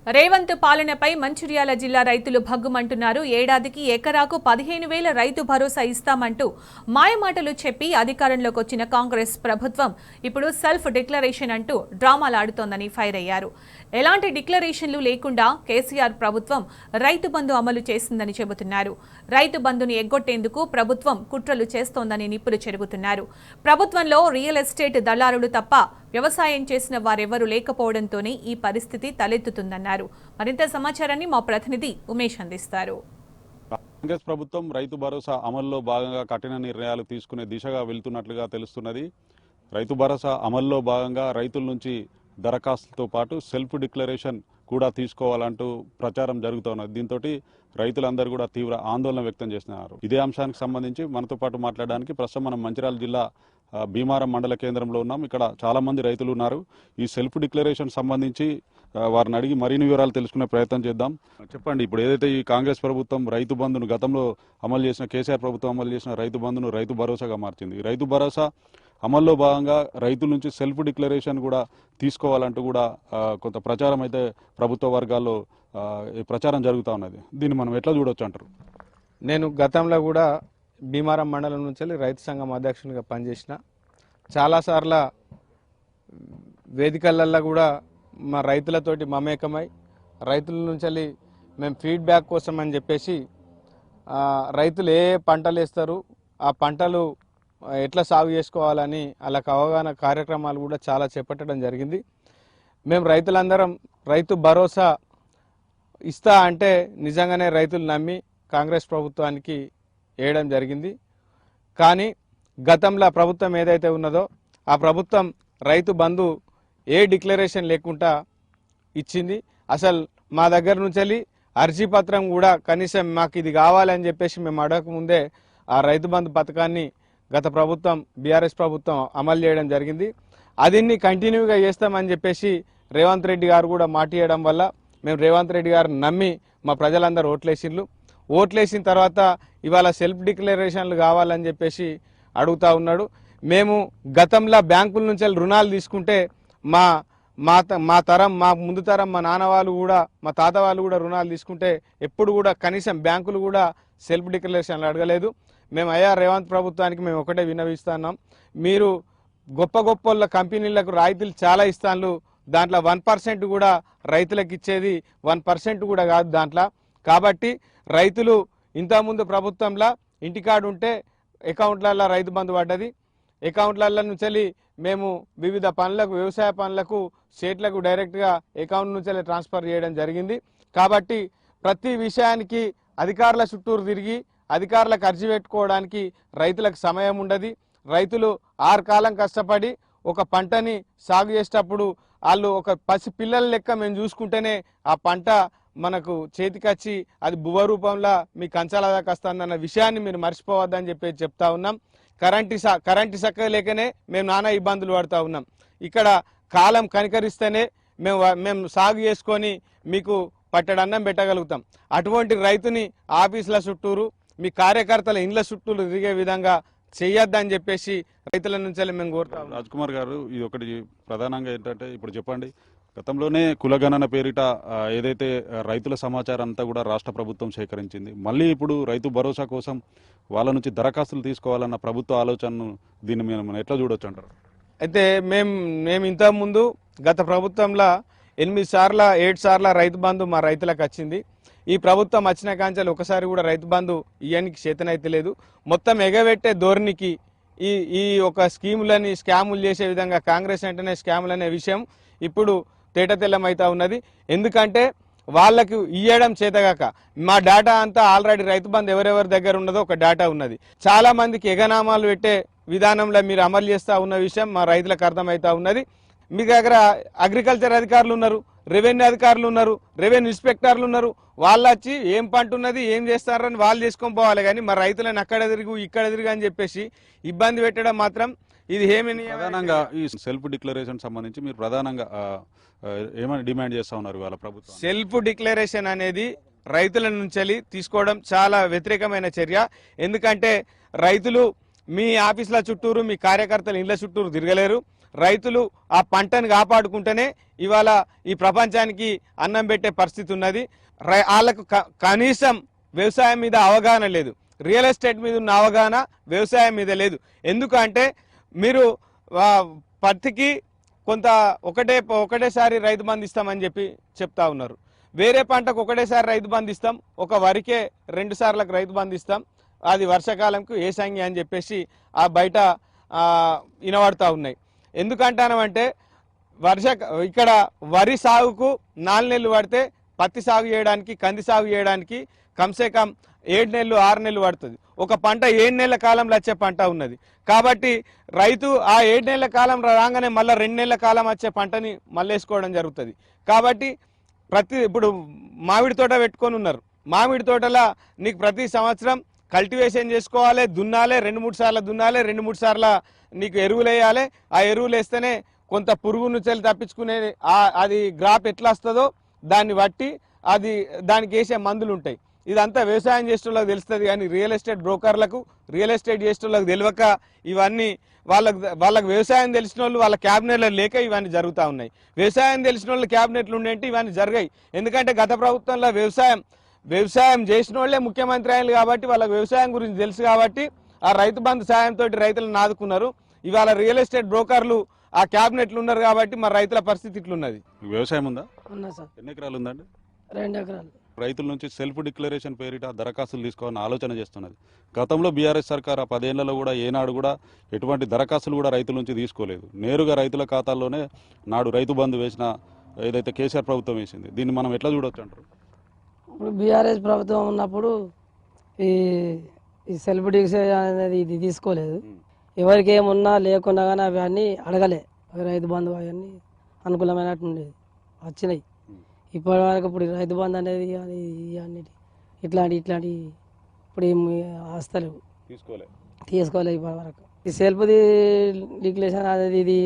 రేవంత్ పాలనపై మంచిర్యాల జిల్లా రైతులు భగ్గుమంటున్నారు. ఏడాదికి ఎకరాకు 15,000 రైతు భరోసా ఇస్తామంటూ మాయమాటలు చెప్పి అధికారంలోకి వచ్చిన కాంగ్రెస్ ప్రభుత్వం ఇప్పుడు సెల్ఫ్ డిక్లరేషన్ అంటూ డ్రామాలాడుతోందని ఫైర్ అయ్యారు. ఎలాంటి డిక్లరేషన్లు లేకుండా కేసీఆర్ ప్రభుత్వం రైతు బంధు అమలు చేసిందని చెబుతున్నారు. రైతు బంధుని ఎగ్గొట్టేందుకు ప్రభుత్వం కుట్రలు చేస్తోందని నిప్పులు చెరుగుతున్నారు. ప్రభుత్వంలో రియల్ ఎస్టేట్ దళారులు తప్ప వ్యవసాయం చేసిన వారెవరూ లేకపోవడంతోనే ఈ పరిస్థితి తలెత్తుతుందన్నారు. మరింత సమాచారాన్ని మా ప్రతినిధి ఉమేష్ అందిస్తారు. కాంగ్రెస్ ప్రభుత్వం రైతు భరోసా అమల్లో భాగంగా కఠిన నిర్ణయాలు తీసుకునే దిశగా వెళ్తున్నట్లుగా తెలుస్తున్నది. రైతు భరోసా అమల్లో భాగంగా రైతుల నుంచి దరఖాస్తులతో పాటు సెల్ఫ్ డిక్లరేషన్ కూడా తీసుకోవాలంటూ ప్రచారం జరుగుతున్నది. దీంతో రైతులందరూ కూడా తీవ్ర ఆందోళన వ్యక్తం చేస్తున్నారు. ఇదే అంశానికి సంబంధించి మనతో పాటు మాట్లాడడానికి ప్రస్తుతం మనం మంచిర్యాల జిల్లా భీమారం మండల కేంద్రంలో ఉన్నాం. ఇక్కడ చాలా మంది రైతులు ఉన్నారు. ఈ సెల్ఫ్ డిక్లరేషన్ సంబంధించి వారిని అడిగి మరిన్ని వివరాలు తెలుసుకునే ప్రయత్నం చేద్దాం. చెప్పండి, ఇప్పుడు ఏదైతే ఈ కాంగ్రెస్ ప్రభుత్వం రైతు బంధును గతంలో అమలు చేసిన కేసీఆర్ ప్రభుత్వం అమలు చేసిన రైతు బంధును రైతు భరోసాగా మార్చింది. ఈ రైతు భరోసా అమల్లో భాగంగా రైతుల నుంచి సెల్ఫ్ డిక్లరేషన్ కూడా తీసుకోవాలంటూ కూడా కొంత ప్రచారం అయితే ప్రభుత్వ వర్గాల్లో ప్రచారం జరుగుతూ ఉన్నది. దీన్ని మనం ఎట్లా చూడొచ్చు అంటారు? నేను గతంలో కూడా భీమారం మండలం నుంచి రైతు సంఘం అధ్యక్షునిగా పనిచేసిన చాలాసార్లు వేదికలల్లో కూడా మా రైతులతోటి మమేకమై రైతుల నుంచి మేము ఫీడ్బ్యాక్ కోసం అని చెప్పేసి రైతులు ఏ పంటలు వేస్తారు, ఆ పంటలు ఎట్లా సాగు చేసుకోవాలని వాళ్ళకి అవగాహన కార్యక్రమాలు కూడా చాలా చేపట్టడం జరిగింది. మేము రైతులందరం రైతు భరోసా ఇస్తా అంటే నిజంగానే రైతులు నమ్మి కాంగ్రెస్ ప్రభుత్వానికి వేయడం జరిగింది. కానీ గతంలో ప్రభుత్వం ఏదైతే ఉన్నదో ఆ ప్రభుత్వం రైతు బంధు ఏ డిక్లరేషన్ లేకుండా ఇచ్చింది. అసలు మా దగ్గర నుంచి అర్జీ పత్రం కూడా కనీసం మాకు ఇది కావాలని చెప్పేసి మేము అడగకముందే ఆ రైతు బంధు పథకాన్ని గత ప్రభుత్వం బీఆర్ఎస్ ప్రభుత్వం అమలు చేయడం జరిగింది. అదిన్ని కంటిన్యూగా చేస్తామని చెప్పేసి రేవంత్ రెడ్డి గారు కూడా మాట ఇవ్వడం వల్ల మేము రేవంత్ రెడ్డి గారు నమ్మి మా ప్రజలందరూ ఓట్లేసిన తర్వాత ఇవాళ సెల్ఫ్ డిక్లరేషన్లు కావాలని చెప్పేసి అడుగుతా ఉన్నాడు. మేము గతంలో బ్యాంకుల నుంచి రుణాలు తీసుకుంటే మా తరం, మా ముందు తరం, మా నాన్న వాళ్ళు కూడా, మా తాత వాళ్ళు కూడా రుణాలు తీసుకుంటే ఎప్పుడు కూడా కనీసం బ్యాంకులు కూడా సెల్ఫ్ డిక్లరేషన్లు అడగలేదు. మేము రేవంత్ ప్రభుత్వానికి మేము ఒకటే విన్నవిస్తున్నాం, మీరు గొప్ప కంపెనీలకు రాయితీలు చాలా ఇస్తాను, దాంట్లో 1% కూడా రైతులకు ఇచ్చేది 1% కూడా కాదు దాంట్లో. కాబట్టి రైతులు ఇంతకుముందు ప్రభుత్వంలో ఇంటికాడు ఉంటే అకౌంట్లలో రైతు బంధు పడ్డది. అకౌంట్లలో నుంచి మేము వివిధ పనులకు, వ్యవసాయ పనులకు, స్టేట్లకు డైరెక్ట్గా అకౌంట్ నుంచి ట్రాన్స్ఫర్ చేయడం జరిగింది. కాబట్టి ప్రతి విషయానికి అధికారుల చుట్టూరు తిరిగి అధికారులకు అర్జీ పెట్టుకోవడానికి రైతులకు సమయం ఉండదు. రైతులు 6 కాలం కష్టపడి ఒక పంటని సాగు చేసేటప్పుడు వాళ్ళు ఒక పసి పిల్లల లెక్క మేము చూసుకుంటేనే ఆ పంట మనకు చేతికొచ్చి అది భువ రూపంలో మీ కంచాల దాకా వస్తుందన్న విషయాన్ని మీరు మర్చిపోవద్దని చెప్పి చెప్తా ఉన్నాం. కరెంటు చక్కగా లేకనే మేము నానా ఇబ్బందులు పడుతూ ఉన్నాం. ఇక్కడ కాలం కనికరిస్తేనే మేము సాగు చేసుకొని మీకు పట్టడన్నం పెట్టగలుగుతాం. అటువంటి రైతుని ఆఫీసుల చుట్టూరు, మీ కార్యకర్తల ఇండ్ల చుట్టూరు తిరిగే విధంగా చెయ్యొద్దని చెప్పేసి రైతుల నుంచి మేము కోరుతాం. రాజ్ కుమార్ గారు, ఇది ఒకటి ప్రధానంగా ఏంటంటే ఇప్పుడు చెప్పండి, గతంలోనే కులగణన పేరిట ఏదైతే రైతుల సమాచారం అంతా కూడా రాష్ట్ర ప్రభుత్వం సేకరించింది. మళ్ళీ ఇప్పుడు రైతు భరోసా కోసం వాళ్ళ నుంచి దరఖాస్తులు తీసుకోవాలన్న ప్రభుత్వ ఆలోచనను దీన్ని మనం ఎట్లా చూడొచ్చు అంటారు? అయితే మేము ఇంతకుముందు గత ప్రభుత్వంలో 8 సార్లు 7 సార్లు రైతు బంధు మా రైతులకు వచ్చింది. ఈ ప్రభుత్వం వచ్చిన కాంచాలు ఒకసారి కూడా రైతు బంధు ఇయ్యానికి చేతనైతే లేదు. మొత్తం ఎగబెట్టే ధోరణికి ఈ ఒక స్కాములు చేసే విధంగా కాంగ్రెస్ అంటేనే స్కాములు అనే విషయం ఇప్పుడు తేటతెల్లమైతా ఉన్నది. ఎందుకంటే వాళ్ళకు ఇయ్యడం చేతగాక మా డేటా అంతా ఆల్రెడీ రైతు బంధు ఎవరెవరి దగ్గర ఉన్నదో ఒక డేటా ఉన్నది. చాలా మందికి ఎగనామాలు పెట్టే విధానంలో మీరు అమలు చేస్తూ ఉన్న విషయం మా రైతులకు అర్థమవుతా ఉన్నది. మీ దగ్గర అగ్రికల్చర్ అధికారులు ఉన్నారు, రెవెన్యూ అధికారులు ఉన్నారు, రెవెన్యూ ఇన్స్పెక్టర్లు ఉన్నారు. వాళ్ళు వచ్చి ఏం పంట ఉన్నది, ఏం చేస్తారని వాళ్ళు చేసుకొని పోవాలి. కానీ మా రైతులను అక్కడ తిరుగు ఇక్కడ తిరుగు అని చెప్పేసి ఇబ్బంది పెట్టడం మాత్రం ఇది ఏమని. ప్రధానంగా ఈ సెల్ఫ్ డిక్లరేషన్ సంబంధించి మీరు ప్రధానంగా ఏమని డిమాండ్ చేస్తా ఉన్నారు వాళ్ళ ప్రభుత్వం? సెల్ఫ్ డిక్లరేషన్ అనేది రైతుల నుంచి తీసుకోవడం చాలా వ్యతిరేకమైన చర్య. ఎందుకంటే రైతులు మీ ఆఫీసుల చుట్టూరు, మీ కార్యకర్తల ఇండ్ల చుట్టూరు తిరగలేరు. రైతులు ఆ పంటను కాపాడుకుంటేనే ఇవాళ ఈ ప్రపంచానికి అన్నం పెట్టే పరిస్థితి ఉన్నది. వాళ్ళకు కనీసం వ్యవసాయం మీద అవగాహన లేదు. రియల్ ఎస్టేట్ మీద ఉన్న అవగాహన వ్యవసాయం మీద లేదు. ఎందుకంటే మీరు పత్తికి కొంత ఒకటేసారి రైతు బంధు ఇస్తామని చెప్తా ఉన్నారు. వేరే పంటకు ఒకటేసారి రైతు బంధు ఇస్తాం, ఒక వరికే 2 సార్లకు రైతు బంధు ఇస్తాం, అది వర్షాకాలంకు ఏసంగి అని చెప్పేసి ఆ బయట వినబడతా ఉన్నాయి. ఎందుకంటానంటే ఇక్కడ వరి సాగుకు 4 నెలలు పడితే పత్తి సాగు చేయడానికి, కంది సాగు చేయడానికి కమ్సే కమ్ 7 నెలలు 6 నెలలు పడుతుంది. ఒక పంట 7 నెలల కాలంలో వచ్చే పంట ఉన్నది. కాబట్టి రైతు ఆ 7 నెలల కాలం రాగానే మళ్ళీ 2 నెలల కాలం వచ్చే పంటని మళ్ళేసుకోవడం జరుగుతుంది. కాబట్టి ఇప్పుడు మామిడి తోట పెట్టుకొని ఉన్నారు. మామిడి తోటలా నీకు ప్రతి సంవత్సరం కల్టివేషన్ చేసుకోవాలి, దున్నాలి, 2-3 సార్లు దున్నాలి, 2-3 సార్లు నీకు ఎరువులు వేయాలి. ఆ ఎరువులు వేస్తేనే కొంత పురుగు నుంచి తప్పించుకునే అది గ్రాప్ ఎట్లా వస్తుందో దాన్ని బట్టి దానికి వేసే మందులు ఉంటాయి. ఇదంతా వ్యవసాయం చేసేటోళ్ళకి తెలుస్తుంది. కానీ రియల్ ఎస్టేట్ బ్రోకర్లకు, రియల్ ఎస్టేట్ చేసేటోళ్ళకి తెలియక ఇవన్నీ వాళ్ళకి వ్యవసాయం తెలిసిన వాళ్ళు వాళ్ళ క్యాబినెట్లో లేక ఇవన్నీ జరుగుతూ ఉన్నాయి. వ్యవసాయం తెలిసిన వాళ్ళు క్యాబినెట్లు ఉండేంటి ఇవన్నీ జరిగాయి. ఎందుకంటే గత ప్రభుత్వంలో వ్యవసాయం చేసిన వాళ్ళే ముఖ్యమంత్రి అయ్యారు కాబట్టి వాళ్ళకి వ్యవసాయం గురించి తెలుసు కాబట్టి ఆ రైతు బంధు సాయంతో రైతులను ఆదుకున్నారు. ఇవాళ రియల్ ఎస్టేట్ బ్రోకర్లు ఆ క్యాబినెట్లు ఉన్నారు కాబట్టి మరి రైతుల పరిస్థితి ఇట్లున్నది. వ్యవసాయం ఉందా? ఉన్నా సార్. ఎన్ని ఎకరాలు ఉందండి? 2 ఎకరాలు. రైతుల నుంచి సెల్ఫ్ డిక్లరేషన్ పేరిట దరఖాస్తులు తీసుకోవాలని ఆలోచన చేస్తున్నది. గతంలో బీఆర్ఎస్ సర్కార్ ఆ 10 ఏళ్లలో కూడా ఏనాడు కూడా ఎటువంటి దరఖాస్తులు కూడా రైతుల నుంచి తీసుకోలేదు. నేరుగా రైతుల ఖాతాల్లోనే నాడు రైతు బంధు వేసిన ఏదైతే కేసీఆర్ ప్రభుత్వం వేసింది, దీన్ని మనం ఎట్లా చూడొచ్చు అంటారు? ఇప్పుడు బీఆర్ఎస్ ప్రభుత్వం ఉన్నప్పుడు ఈ సెల్ఫ్ డిక్లరేషన్ అనేది ఇది తీసుకోలేదు. ఎవరికి ఏమున్నా లేకున్నా కానీ అవన్నీ అడగలే. రైతు బంధు అవన్నీ అనుకూలమైనట్టు ఉండేది, వచ్చినాయి. ఇప్పటి వరకు ఇప్పుడు రైతు బంధు అనేది అన్నిటి ఇట్లాంటి ఇప్పుడు వస్తలేవు, తీసుకోలేదు ఇప్పటి వరకు. ఈ సెల్ఫ్ డిక్లరేషన్ అనేది ఇది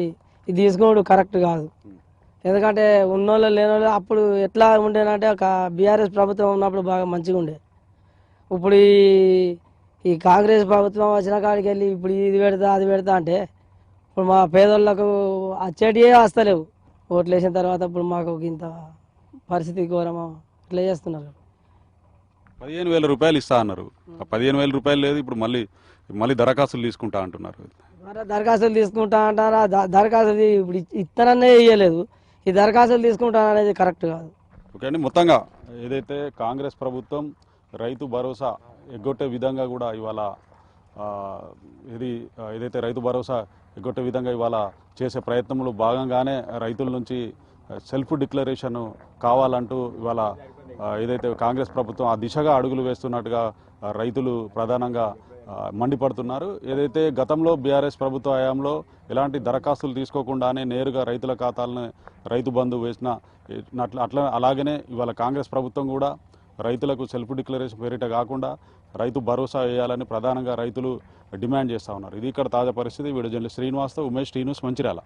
తీసుకోవడం కరెక్ట్ కాదు. ఎందుకంటే ఉన్నోళ్ళు లేనోళ్ళు అప్పుడు ఎట్లా ఉండేనంటే ఒక బీఆర్ఎస్ ప్రభుత్వం ఉన్నప్పుడు బాగా మంచిగా ఉండే. ఇప్పుడు ఈ కాంగ్రెస్ ప్రభుత్వం వచ్చిన కాడికి వెళ్ళి ఇప్పుడు ఇది పెడతా అది పెడతా అంటే ఇప్పుడు మా పేదోళ్ళకు వచ్చేటివే వస్తలేవు. ఓట్లు వేసిన తర్వాత ఇప్పుడు మాకు ఇంత పరిస్థితి ఘోరమా ఇట్లా చేస్తున్నారు. 15,000 రూపాయలు ఇస్తా అన్నారు. 15,000 రూపాయలు లేదు, ఇప్పుడు మళ్ళీ దరఖాస్తులు తీసుకుంటా అంటున్నారు. దరఖాస్తులు తీసుకుంటా అంటారా? దరఖాస్తులు ఇప్పుడు ఇత్తననే ఇయ్యలేదు. ఈ దరఖాస్తులు తీసుకుంటా అనేది కరెక్ట్ కాదు. ఓకే అండి, మొత్తంగా ఏదైతే కాంగ్రెస్ ప్రభుత్వం రైతు భరోసా ఎగ్గొట్టే విధంగా కూడా ఇవాళ ఏదైతే రైతు భరోసా ఎగ్గొట్టే విధంగా ఇవాళ చేసే ప్రయత్నంలో భాగంగానే రైతుల నుంచి సెల్ఫ్ డిక్లరేషన్ కావాలంటూ ఇవాళ ఏదైతే కాంగ్రెస్ ప్రభుత్వం ఆ దిశగా అడుగులు వేస్తున్నట్టుగా రైతులు ప్రధానంగా మండిపడుతున్నారు. ఏదైతే గతంలో బీఆర్ఎస్ ప్రభుత్వ హయాంలో ఎలాంటి దరఖాస్తులు తీసుకోకుండానే నేరుగా రైతుల ఖాతాలను రైతు బంధు వేసిన అలాగనే ఇవాళ కాంగ్రెస్ ప్రభుత్వం కూడా రైతులకు సెల్ఫ్ డిక్లరేషన్ పేరిట కాకుండా రైతు భరోసా వేయాలని ప్రధానంగా రైతులు డిమాండ్ చేస్తూ ఉన్నారు. ఇది ఇక్కడ తాజా పరిస్థితి. వీడియో జర్నలిస్ట్ శ్రీనివాస్తో ఉమేష్, టీ న్యూస్, మంచిర్యాల.